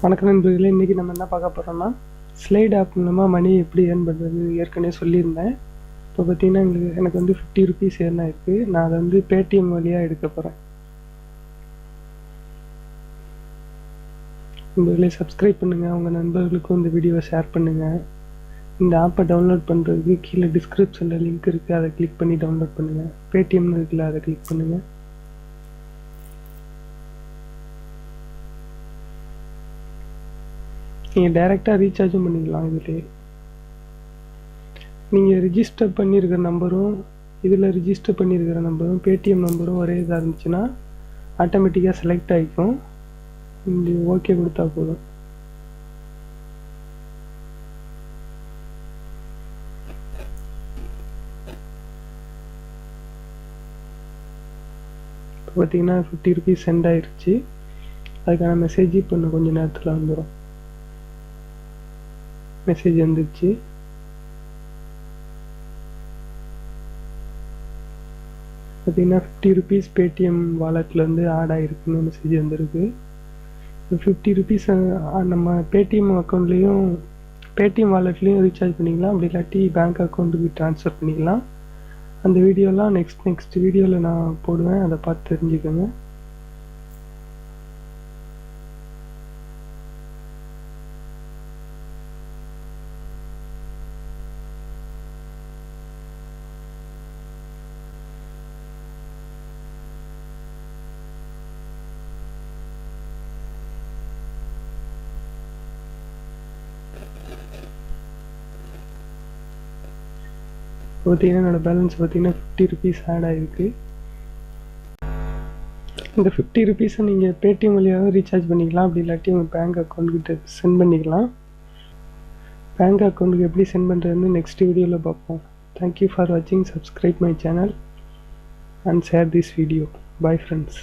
வணக்கம் நண்பர்களே, இன்றைக்கி நம்ம என்ன பார்க்க போகிறோம்னா ஸ்லைட் ஆப் மூலமாக மணி எப்படி ஏர்ன் பண்ணுறது ஏற்கனவே சொல்லியிருந்தேன். இப்போ பார்த்தீங்கன்னா எனக்கு வந்து 50 ருபீஸ் ஏர்ன் ஆகிருக்கு. நான் அதை வந்து பேடிஎம் வழியாக எடுக்க போகிறேன். நண்பர்களே, சப்ஸ்கிரைப் பண்ணுங்கள், உங்கள் நண்பர்களுக்கும் இந்த வீடியோவை ஷேர் பண்ணுங்கள். இந்த ஆப்பை டவுன்லோட் பண்ணுறதுக்கு கீழே டிஸ்கிரிப்ஷனில் லிங்க் இருக்குது, அதை கிளிக் பண்ணி டவுன்லோட் பண்ணுங்கள். பேடிஎம்னு இருக்குல்ல, அதை கிளிக் பண்ணுங்கள். நீங்கள் டைரெக்டாக ரீசார்ஜும் பண்ணிக்கலாம். இதிலே நீங்கள் ரிஜிஸ்டர் பண்ணியிருக்கிற நம்பரும் இதில் ரிஜிஸ்டர் பண்ணியிருக்கிற நம்பரும் பேடிஎம் நம்பரும் ஒரே இதாக இருந்துச்சுன்னா ஆட்டோமேட்டிக்காக செலக்ட் ஆகிக்கும். இந்த ஓகே கொடுத்தா போதும். இப்போ பார்த்தீங்கன்னா 50 ருபீஸ் சென்ட் ஆயிடுச்சு. அதுக்கான மெசேஜ் இப்போ இன்னும் கொஞ்சம் நேரத்தில் வந்துடும். மெசேஜ் வந்துடுச்சு. பார்த்தீங்கன்னா 50 ருபீஸ் பேடிஎம் வாலெட்லேருந்து ஆட் ஆகிருக்குன்னு மெசேஜ் வந்துருக்கு. 50 ருபீஸ் நம்ம பேடிஎம் அக்கௌண்ட்லேயும் பேடிஎம் வாலெட்லேயும் ரீசார்ஜ் பண்ணிக்கலாம். அப்படி இல்லாட்டி பேங்க் அக்கௌண்ட்டுக்கு ட்ரான்ஸ்ஃபர் பண்ணிக்கலாம். அந்த வீடியோலாம் நெக்ஸ்ட் வீடியோவில் நான் போடுவேன், அதை பார்த்து தெரிஞ்சுக்கோங்க. பார்த்தீங்கன்னா என்னோடய பேலன்ஸ் பார்த்தீங்கன்னா 50 ருபீஸ் ஆட் ஆகிருக்கு. இந்த 50 ருபீஸை நீங்கள் பேடிஎம் வழியாக ரீசார்ஜ் பண்ணிக்கலாம். அப்படி இல்லாட்டி உங்கள் பேங்க் அக்கௌண்ட்கிட்ட சென்ட் பண்ணிக்கலாம். பேங்க் அக்கௌண்ட்டுக்கு எப்படி சென்ட் பண்ணுறதுன்னு நெக்ஸ்ட் வீடியோவில் பார்ப்போம். தேங்க்யூ ஃபார் வாட்சிங். Subscribe my channel and share this video. Bye friends.